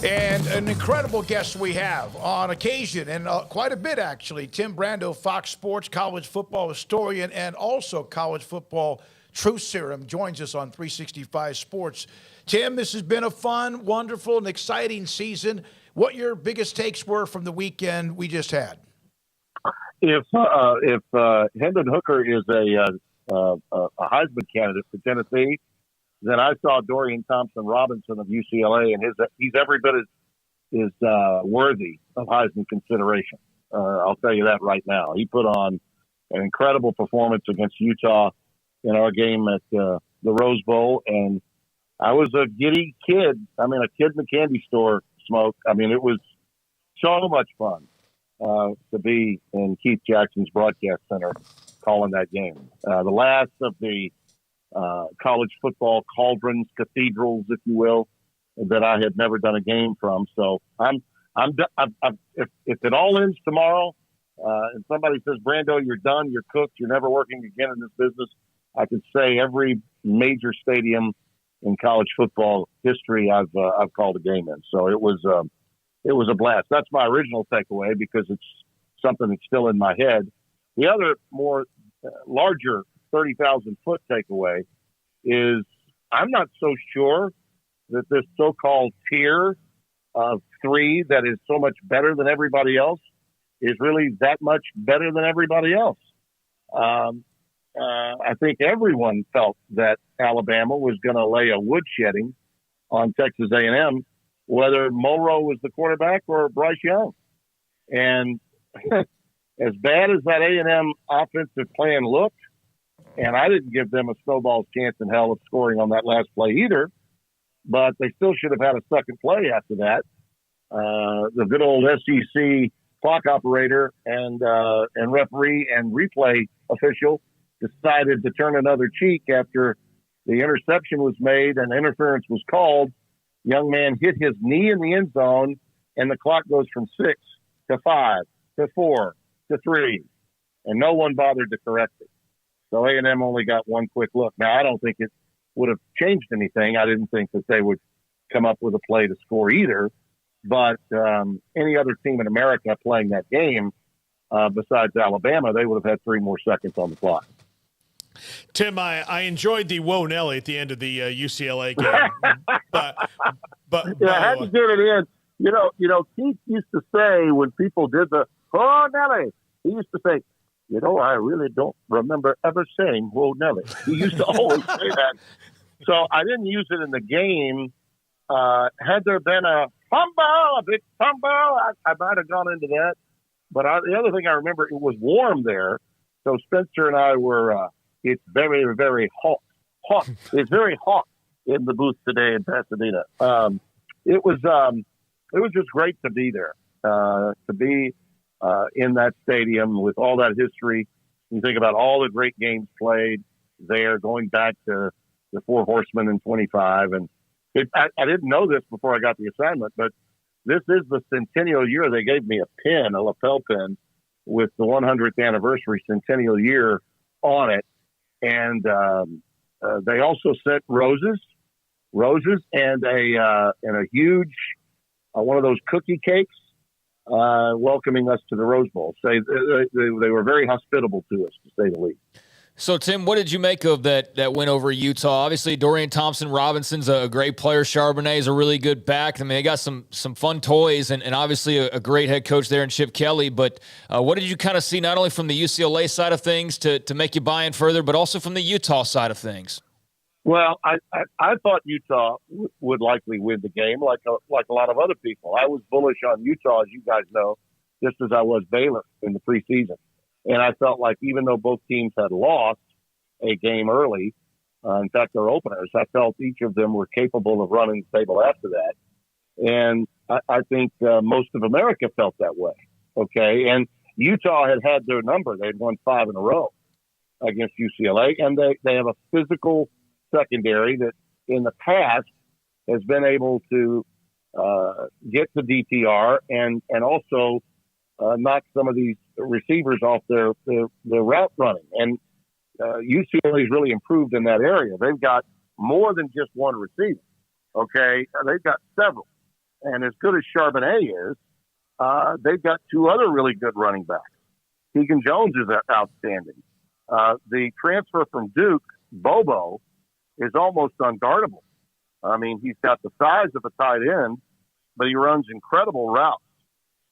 And an incredible guest we have on occasion, and quite a bit actually. Tim Brando, Fox Sports college football historian and also college football truth serum, joins us on 365 Sports. Tim, this has been a fun, wonderful, and exciting season. What your biggest takes were from the weekend we just had? If Hendon Hooker is a Heisman candidate for Tennessee, then I saw Dorian Thompson-Robinson of UCLA, and he's every bit as worthy of Heisman consideration. I'll tell you that right now. He put on an incredible performance against Utah in our game at the Rose Bowl, and I was a giddy kid. I mean, a kid in the candy store, Smoak. I mean, it was so much fun to be in Keith Jackson's broadcast center calling that game. The last of the college football cauldrons, cathedrals, if you will, that I had never done a game from. So if it all ends tomorrow, and somebody says, Brando, you're done, you're cooked, you're never working again in this business, I could say every major stadium in college football history I've called a game in. So it was a blast. That's my original takeaway because it's something that's still in my head. The other more larger 30,000-foot takeaway is I'm not so sure that this so-called tier of three that is so much better than everybody else is really that much better than everybody else. I think everyone felt that Alabama was going to lay a woodshedding on Texas A&M, whether Mulrow was the quarterback or Bryce Young. And as bad as that A&M offensive plan looked, and I didn't give them a snowball's chance in hell of scoring on that last play either, but they still should have had a second play after that. The good old SEC clock operator and referee and replay official decided to turn another cheek after the interception was made and interference was called. Young man hit his knee in the end zone, and the clock goes from 6 to 5 to 4 to 3, and no one bothered to correct it. So A&M only got one quick look. Now, I don't think it would have changed anything. I didn't think that they would come up with a play to score either. But any other team in America playing that game, besides Alabama, they would have had 3 more seconds on the clock. Tim, I enjoyed the whoa Nelly at the end of the UCLA game. but yeah, I had to get it in. You know, Keith used to say when people did the whoa Nelly, he used to say, I really don't remember ever saying whoa Nelly. He used to always say that. So I didn't use it in the game. Had there been a big fumble, I might have gone into that. But the other thing I remember, it was warm there. So Spencer and I were, it's very, very hot. It's very hot in the booth today in Pasadena. It was just great to be there, to be in that stadium with all that history. You think about all the great games played there, going back to the Four Horsemen in 25. And I didn't know this before I got the assignment, but this is the centennial year. They gave me a lapel pin with the 100th anniversary centennial year on it. And they also sent roses and a huge one of those cookie cakes welcoming us to the Rose Bowl. They were very hospitable to us, to say the least. So, Tim, what did you make of that win over Utah? Obviously, Dorian Thompson-Robinson's a great player. Charbonnet's a really good back. I mean, they got some fun toys and obviously a great head coach there in Chip Kelly. But what did you kind of see not only from the UCLA side of things to make you buy in further, but also from the Utah side of things? Well, I thought Utah would likely win the game like a lot of other people. I was bullish on Utah, as you guys know, just as I was Baylor in the preseason. And I felt like even though both teams had lost a game early, in fact, their openers, I felt each of them were capable of running the table after that. And I think most of America felt that way. Okay. And Utah had their number. They'd won 5 in a row against UCLA. And they have a physical secondary that in the past has been able to get to DTR and also knock some of these receivers off their route running. And UCLA's really improved in that area. They've got more than just one receiver. Okay. They've got several. And as good as Charbonnet is, they've got two other really good running backs. Keegan Jones is outstanding. The transfer from Duke, Bobo, is almost unguardable. I mean, he's got the size of a tight end, but he runs incredible routes.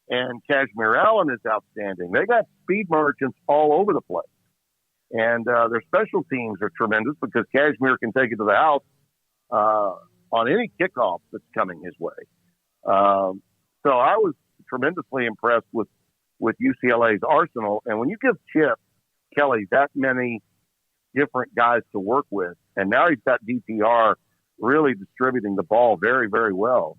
And Kashmir Allen is outstanding. They got speed merchants all over the place. And their special teams are tremendous because Kashmir can take it to the house on any kickoff that's coming his way. So I was tremendously impressed with UCLA's arsenal. And when you give Chip Kelly that many different guys to work with, and now he's got DTR really distributing the ball very, very well.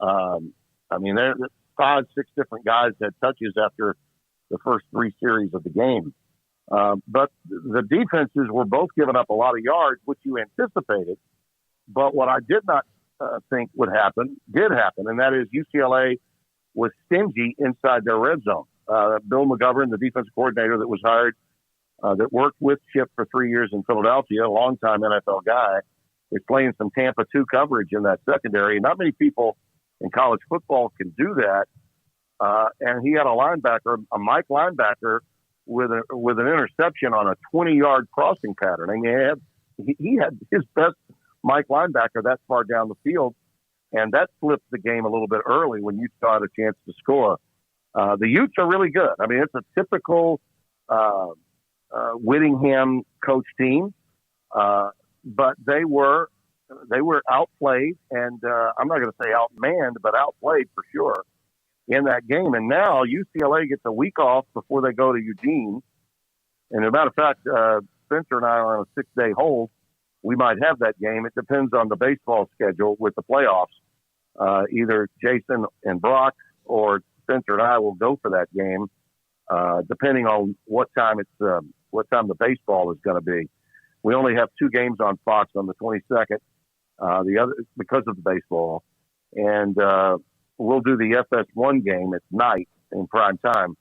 I mean, there's 5, 6 different guys had touches after the first 3 series of the game. But the defenses were both giving up a lot of yards, which you anticipated. But what I did not think would happen, did happen, and that is UCLA was stingy inside their red zone. Bill McGovern, the defensive coordinator that was hired, that worked with Chip for 3 years in Philadelphia, a longtime NFL guy, is playing some Tampa 2 coverage in that secondary. Not many people in college football can do that. And he had a linebacker, a Mike linebacker, with an interception on a 20-yard crossing pattern. I mean, he had his best Mike linebacker that far down the field, and that flipped the game a little bit early when Utah had a chance to score. The Utes are really good. I mean, it's a typical Whittingham coach team, but they were outplayed, and I'm not going to say outmanned, but outplayed for sure in that game. And now UCLA gets a week off before they go to Eugene. And as a matter of fact, Spencer and I are on a 6-day hold. We might have that game. It depends on the baseball schedule with the playoffs. Either Jason and Brock or Spencer and I will go for that game, depending on what time the baseball is going to be. We only have 2 games on Fox on the 22nd, the other because of the baseball, and we'll do the FS1 game at night in prime time,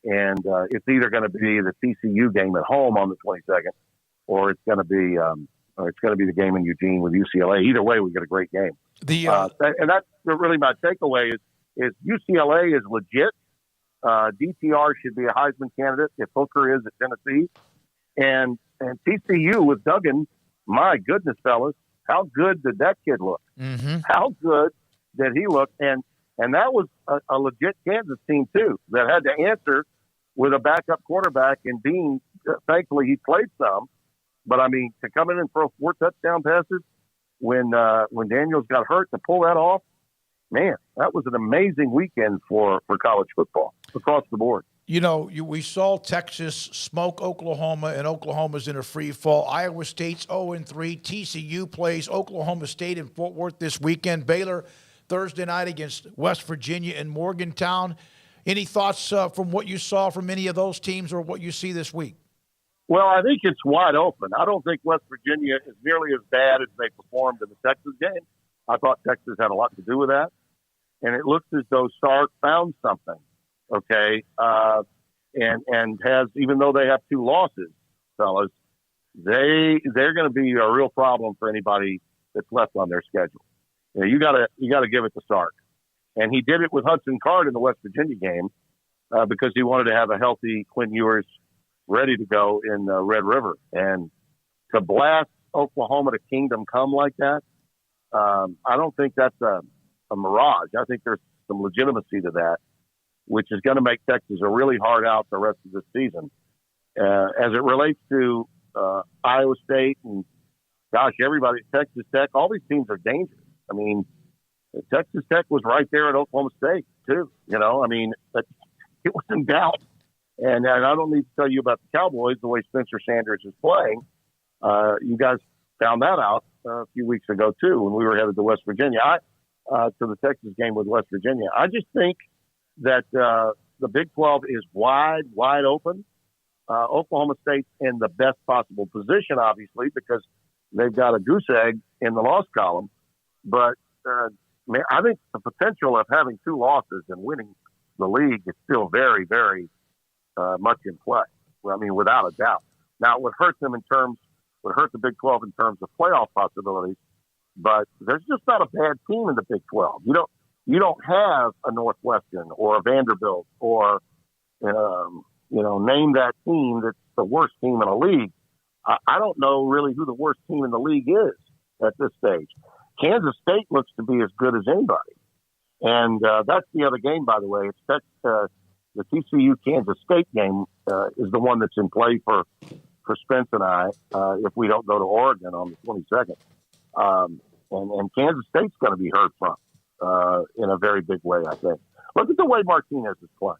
and it's either going to be the TCU game at home on the 22nd, or it's going to be the game in Eugene with UCLA. Either way, we get a great game. And that's really my takeaway is UCLA is legit. DTR should be a Heisman candidate if Hooker is at Tennessee, and TCU with Duggan. My goodness, fellas, how good did that kid look? Mm-hmm. How good did he look? And that was a legit Kansas team too that had to answer with a backup quarterback. And Dean, thankfully, he played some. But I mean, to come in and throw 4 touchdown passes when Daniels got hurt, to pull that off, man, that was an amazing weekend for college football across the board. You know, we saw Texas smoke Oklahoma, and Oklahoma's in a free fall. Iowa State's 0-3. TCU plays Oklahoma State in Fort Worth this weekend. Baylor Thursday night against West Virginia in Morgantown. Any thoughts from what you saw from any of those teams or what you see this week? Well, I think it's wide open. I don't think West Virginia is nearly as bad as they performed in the Texas game. I thought Texas had a lot to do with that. And it looks as though Sark found something, okay? And has, even though they have 2 losses, fellas, they're going to be a real problem for anybody that's left on their schedule. You know, you got to give it to Sark. And he did it with Hudson Card in the West Virginia game because he wanted to have a healthy Quinn Ewers ready to go in Red River. And to blast Oklahoma to Kingdom Come like that, I don't think that's a mirage. I think there's some legitimacy to that, which is going to make Texas a really hard out the rest of the season. As it relates to Iowa State and, gosh, everybody, Texas Tech, all these teams are dangerous. I mean, Texas Tech was right there at Oklahoma State, too. You know, I mean, it was in doubt. And I don't need to tell you about the Cowboys, the way Spencer Sanders is playing. You guys found that out a few weeks ago, too, when we were headed to West Virginia, to the Texas game with West Virginia. I just think that the Big 12 is wide open. Oklahoma State's in the best possible position, obviously, because they've got a goose egg in the loss column. But man, I think the potential of having 2 losses and winning the league is still very, very much in play. I mean, without a doubt. Now, it would hurt the Big 12 in terms of playoff possibilities, but there's just not a bad team in the Big 12. You you don't have a Northwestern or a Vanderbilt or, name that team that's the worst team in a league. I don't know really who the worst team in the league is at this stage. Kansas State looks to be as good as anybody. And that's the other game, by the way. It's the TCU-Kansas State game is the one that's in play for Spence and I if we don't go to Oregon on the 22nd. And Kansas State's going to be heard from in a very big way, I think. Look at the way Martinez is playing.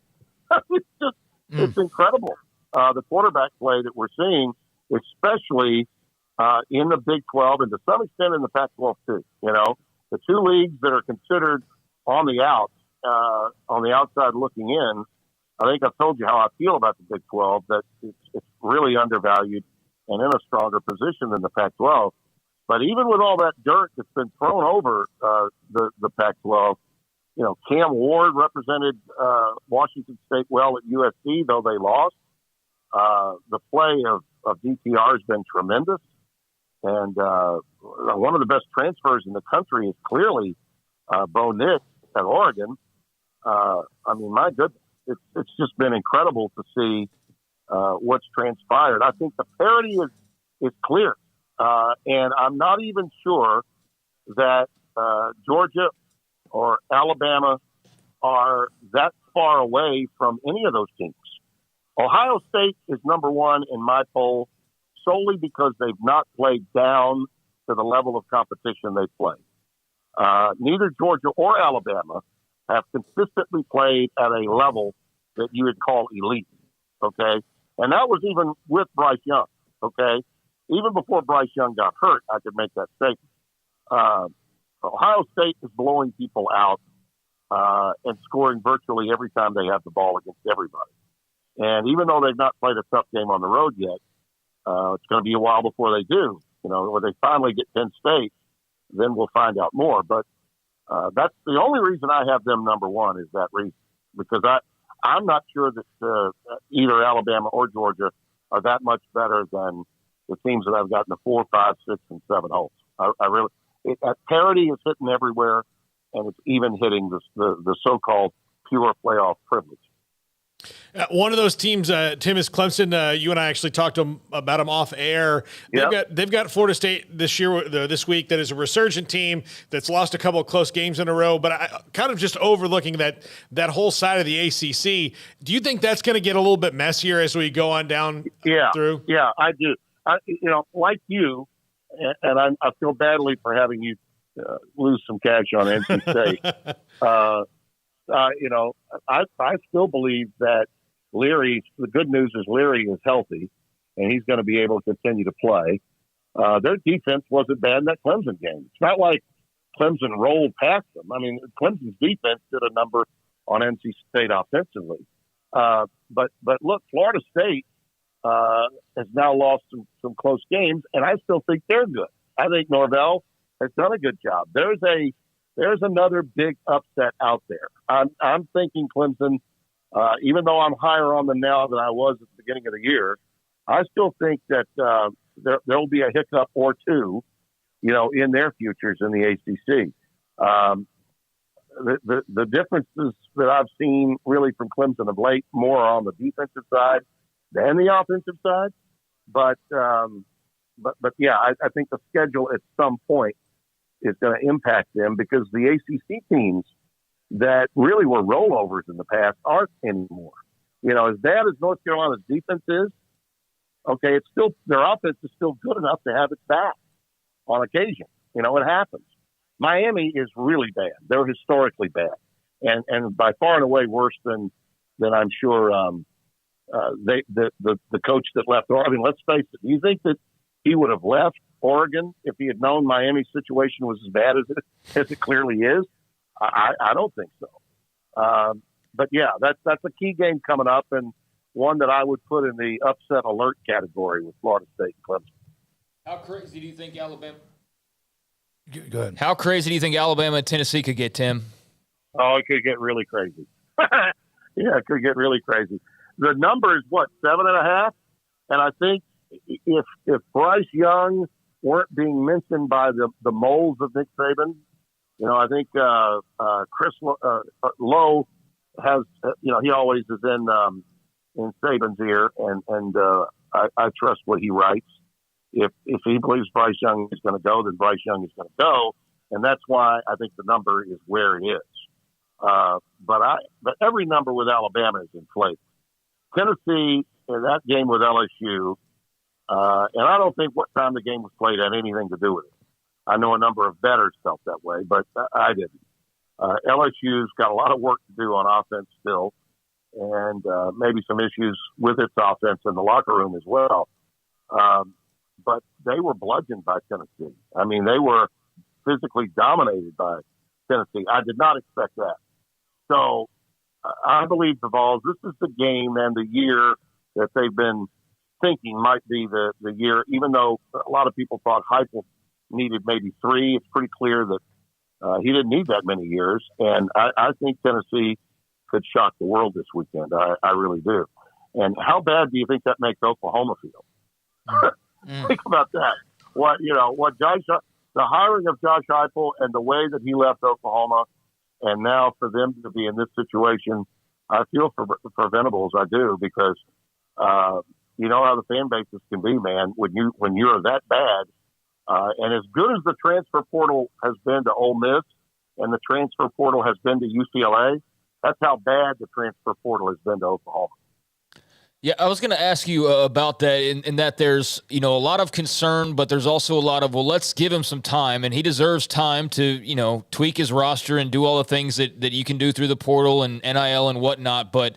It's incredible. The quarterback play that we're seeing, especially in the Big 12 and to some extent in the Pac-12 too. The two leagues that are considered on the outside looking in. I think I've told you how I feel about the Big 12, that it's really undervalued and in a stronger position than the Pac-12. But even with all that dirt that's been thrown over the Pac-12, Cam Ward represented Washington State well at USC, though they lost. The play of DTR has been tremendous. And one of the best transfers in the country is clearly Bo Nix at Oregon. My goodness, it's just been incredible to see what's transpired. I think the parity is clear. And I'm not even sure that Georgia or Alabama are that far away from any of those teams. Ohio State is number one in my poll solely because they've not played down to the level of competition they play. Neither Georgia or Alabama have consistently played at a level that you would call elite, okay? And that was even with Bryce Young, okay? Even before Bryce Young got hurt, I could make that statement. Ohio State is blowing people out and scoring virtually every time they have the ball against everybody. And even though they've not played a tough game on the road yet, it's going to be a while before they do. When they finally get Penn State, then we'll find out more. But that's the only reason I have them number one is that reason, because I'm not sure that either Alabama or Georgia are that much better than the teams that I've gotten the 4, 5, 6, and 7 holes. That parity is hitting everywhere, and it's even hitting the so-called pure playoff privilege. One of those teams, Tim, is Clemson. You and I actually talked to them about them off air. They've got Florida State this week that is a resurgent team that's lost a couple of close games in a row, but I kind of just overlooking that whole side of the ACC. Do you think that's going to get a little bit messier as we go on down through? Yeah, I do. Like you, and I feel badly for having you lose some cash on NC State. I still believe that Leary, the good news is Leary is healthy and he's going to be able to continue to play. Their defense wasn't bad in that Clemson game. It's not like Clemson rolled past them. Clemson's defense did a number on NC State offensively. But look, Florida State has now lost some close games, and I still think they're good. I think Norvell has done a good job. There's another big upset out there. I'm thinking Clemson, even though I'm higher on them now than I was at the beginning of the year, I still think that there'll be a hiccup or two, in their futures in the ACC. The differences that I've seen really from Clemson of late more on the defensive side than the offensive side. But yeah, I think the schedule at some point is going to impact them because the ACC teams that really were rollovers in the past aren't anymore. As bad as North Carolina's defense is, okay, it's still, their offense is still good enough to have its back on occasion. It happens. Miami is really bad. They're historically bad. And by far and away worse than I'm sure the coach that left Oregon. Let's face it. Do you think that he would have left Oregon if he had known Miami's situation was as bad as it clearly is? I don't think so. But yeah, that's a key game coming up, and one that I would put in the upset alert category with Florida State and Clemson. How crazy do you think Alabama? Go ahead. How crazy do you think Alabama and Tennessee could get, Tim? Oh, it could get really crazy. Yeah, it could get really crazy. The number is what, 7.5? And I think if Bryce Young weren't being mentioned by the moles of Nick Saban, I think Chris Lowe has, he always is in Saban's ear, and I trust what he writes. If he believes Bryce Young is going to go, then Bryce Young is going to go, and that's why I think the number is where it is. But every number with Alabama is inflated. Tennessee in that game with LSU, and I don't think what time the game was played had anything to do with it. I know a number of bettors felt that way, but I didn't. LSU's got a lot of work to do on offense still, and maybe some issues with its offense in the locker room as well. But they were bludgeoned by Tennessee. I mean, they were physically dominated by Tennessee. I did not expect that. So I believe the Vols, this is the game and the year that they've been thinking might be the year, even though a lot of people thought Heupel needed maybe 3. It's pretty clear that he didn't need that many years. And I think Tennessee could shock the world this weekend. I really do. And how bad do you think that makes Oklahoma feel? Think about that. What the hiring of Josh Heupel and the way that he left Oklahoma, and now for them to be in this situation, I feel for Venables. I do, because you know how the fan bases can be, man. When you're that bad, and as good as the transfer portal has been to Ole Miss, and the transfer portal has been to UCLA, that's how bad the transfer portal has been to Oklahoma. Yeah, I was going to ask you about that, in that there's, a lot of concern, but there's also a lot of, well, let's give him some time, and he deserves time to, tweak his roster and do all the things that you can do through the portal and NIL and whatnot. But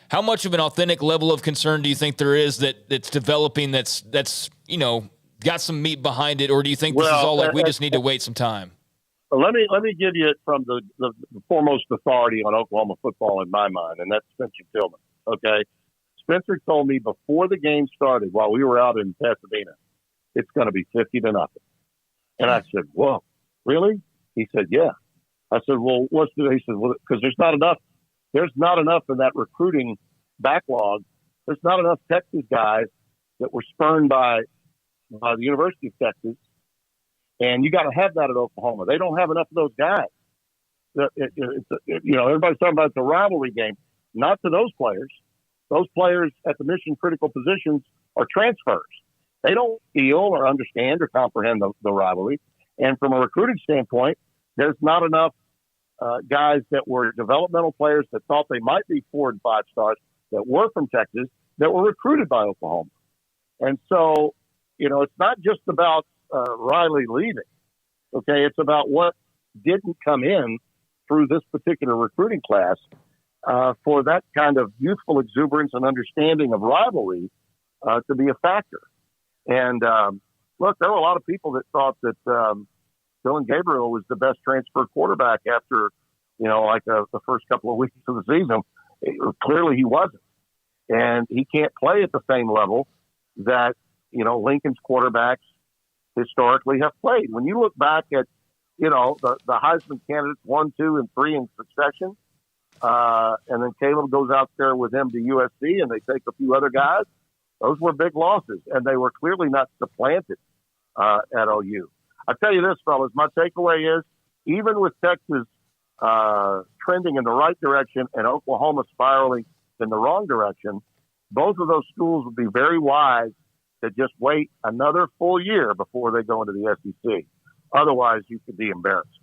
how much of an authentic level of concern do you think there is that's developing that's got some meat behind it, or do you think this is all like we just need to wait some time? Let me give you it from the foremost authority on Oklahoma football in my mind, and that's Spencer Tillman. Okay. Spencer told me before the game started, while we were out in Pasadena, it's going to be 50-0. And I said, whoa, really? He said, yeah. I said, well, what's the, he said, well, because there's not enough in that recruiting backlog. There's not enough Texas guys that were spurned by the University of Texas. And you got to have that at Oklahoma. They don't have enough of those guys. Everybody's talking about the rivalry game. Not to those players. Those players at the mission-critical positions are transfers. They don't feel or understand or comprehend the rivalry. And from a recruiting standpoint, there's not enough guys that were developmental players that thought they might be 4 and 5 stars that were from Texas that were recruited by Oklahoma. And so, it's not just about Riley leaving. Okay, it's about what didn't come in through this particular recruiting class. For that kind of youthful exuberance and understanding of rivalry to be a factor. And look, there were a lot of people that thought that Dylan Gabriel was the best transfer quarterback after, the first couple of weeks of the season. Clearly he wasn't. And he can't play at the same level that, Lincoln's quarterbacks historically have played. When you look back at, the Heisman candidates 1, 2, and 3 in succession, and then Caleb goes out there with him to USC, and they take a few other guys. Those were big losses, and they were clearly not supplanted at OU. I tell you this, fellas, my takeaway is, even with Texas trending in the right direction and Oklahoma spiraling in the wrong direction, both of those schools would be very wise to just wait another full year before they go into the SEC. Otherwise, you could be embarrassed.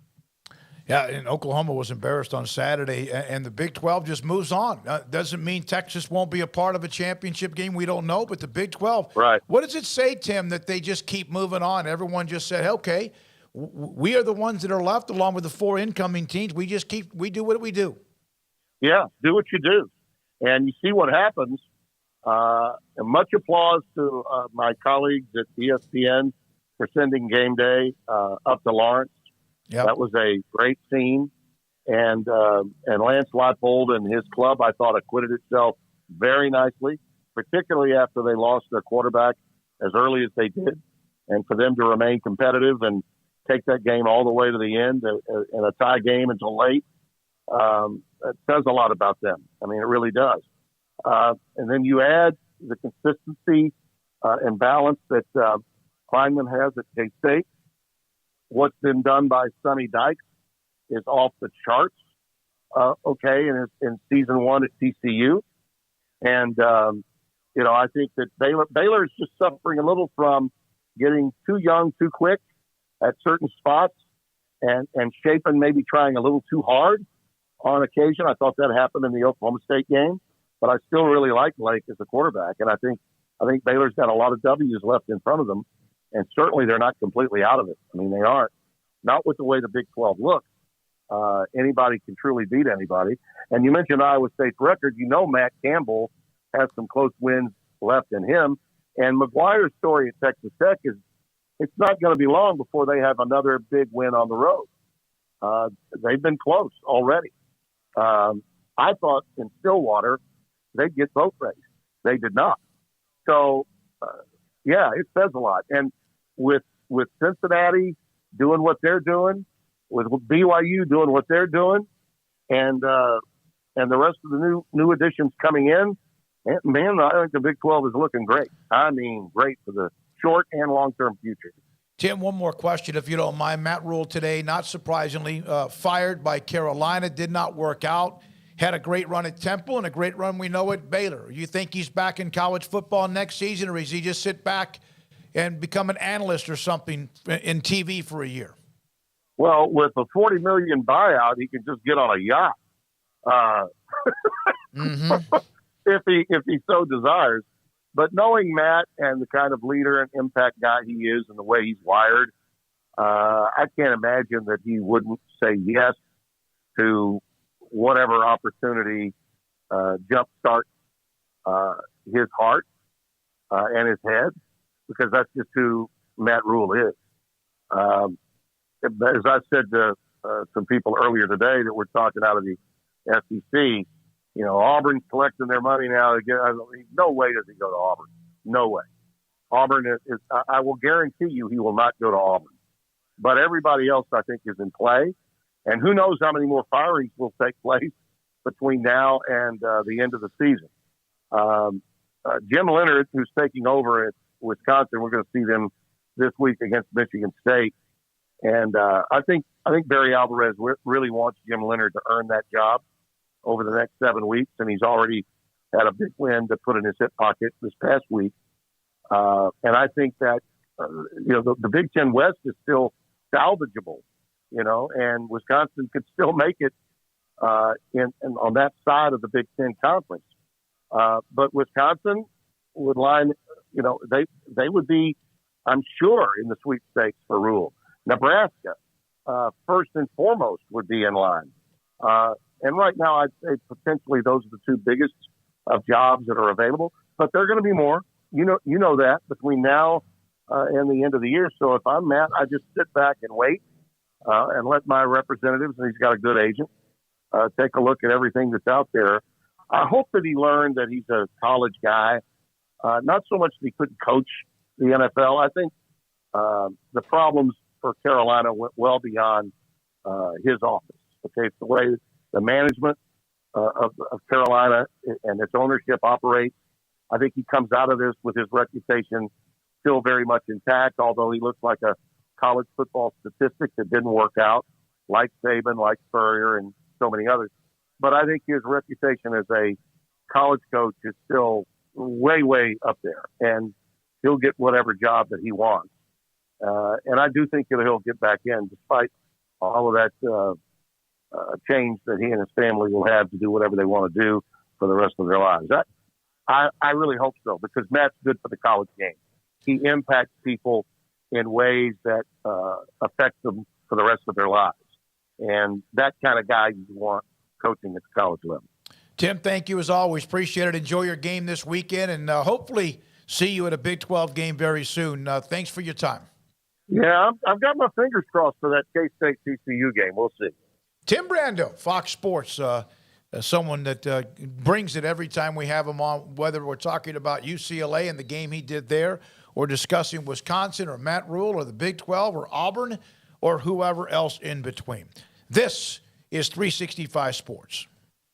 Yeah, and Oklahoma was embarrassed on Saturday, and the Big 12 just moves on. Doesn't mean Texas won't be a part of a championship game. We don't know, but the Big 12. Right. What does it say, Tim, that they just keep moving on? Everyone just said, okay, we are the ones that are left along with the 4 incoming teams. We do what we do. Yeah, do what you do. And you see what happens. And much applause to my colleagues at ESPN for sending Game Day up to Lawrence. Yep. That was a great scene. And Lance Leipold and his club, I thought, acquitted itself very nicely, particularly after they lost their quarterback as early as they did. And for them to remain competitive and take that game all the way to the end in a tie game until late, it says a lot about them. I mean, it really does. And then you add the consistency and balance that Kleinman has at K-State. What's been done by Sonny Dykes is off the charts. Okay, in season 1 at TCU, and I think that Baylor is just suffering a little from getting too young too quick at certain spots, and Shapen maybe trying a little too hard on occasion. I thought that happened in the Oklahoma State game, but I still really like Blake as a quarterback, and I think Baylor's got a lot of W's left in front of them, and certainly they're not completely out of it. I mean, they aren't. Not with the way the Big 12 looks. Anybody can truly beat anybody. And you mentioned Iowa State's record. Matt Campbell has some close wins left in him. And McGuire's story at Texas Tech is it's not going to be long before they have another big win on the road. They've been close already. I thought in Stillwater they'd get boat race. They did not. So, it says a lot. And with Cincinnati doing what they're doing, with BYU doing what they're doing, and the rest of the new additions coming in, man, I think the Big 12 is looking great. I mean, great for the short and long-term future. Tim, one more question, if you don't mind. Matt Rule today, not surprisingly, fired by Carolina, did not work out. Had a great run at Temple and a great run, we know, at Baylor. You think he's back in college football next season, or does he just sit back and become an analyst or something in TV for a year? Well, with a $40 million buyout, he can just get on a yacht, if he so desires. But knowing Matt and the kind of leader and impact guy he is and the way he's wired, I can't imagine that he wouldn't say yes to whatever opportunity jumpstart his heart and his head, because that's just who Matt Rule is. As I said to some people earlier today that we're talking out of the SEC, Auburn's collecting their money now. No way does he go to Auburn. No way. Auburn is I will guarantee you he will not go to Auburn. But everybody else, I think, is in play. And who knows how many more firings will take place between now and the end of the season. Jim Leonard, who's taking over at Wisconsin, we're going to see them this week against Michigan State. And I think Barry Alvarez really wants Jim Leonard to earn that job over the next 7 weeks, and he's already had a big win to put in his hip pocket this past week. And I think that the Big Ten West is still salvageable, and Wisconsin could still make it on that side of the Big Ten Conference. But Wisconsin would line, they would be, I'm sure, in the sweepstakes for Rule. Nebraska, first and foremost, would be in line. And right now, I'd say potentially those are the two biggest of jobs that are available. But there are going to be more. You know that between now and the end of the year. So if I'm Matt, I just sit back and wait and let my representatives, and he's got a good agent, take a look at everything that's out there. I hope that he learned that he's a college guy. Not so much that he couldn't coach the NFL. I think the problems for Carolina went well beyond his office. Okay, it's the way the management of Carolina and its ownership operates. I think he comes out of this with his reputation still very much intact, although he looks like a college football statistic that didn't work out, like Saban, like Spurrier, and so many others. But I think his reputation as a college coach is still way, way up there, and he'll get whatever job that he wants. And I do think that he'll get back in, despite all of that change that he and his family will have to do whatever they want to do for the rest of their lives. I really hope so, because Matt's good for the college game. He impacts people in ways that affect them for the rest of their lives. And that kind of guy you want coaching at the college level. Tim, thank you as always. Appreciate it. Enjoy your game this weekend, and hopefully see you at a Big 12 game very soon. Thanks for your time. Yeah, I've got my fingers crossed for that K-State TCU game. We'll see. Tim Brando, Fox Sports, someone that brings it every time we have him on, whether we're talking about UCLA and the game he did there, or discussing Wisconsin or Matt Rule or the Big 12 or Auburn or whoever else in between. This is 365 Sports.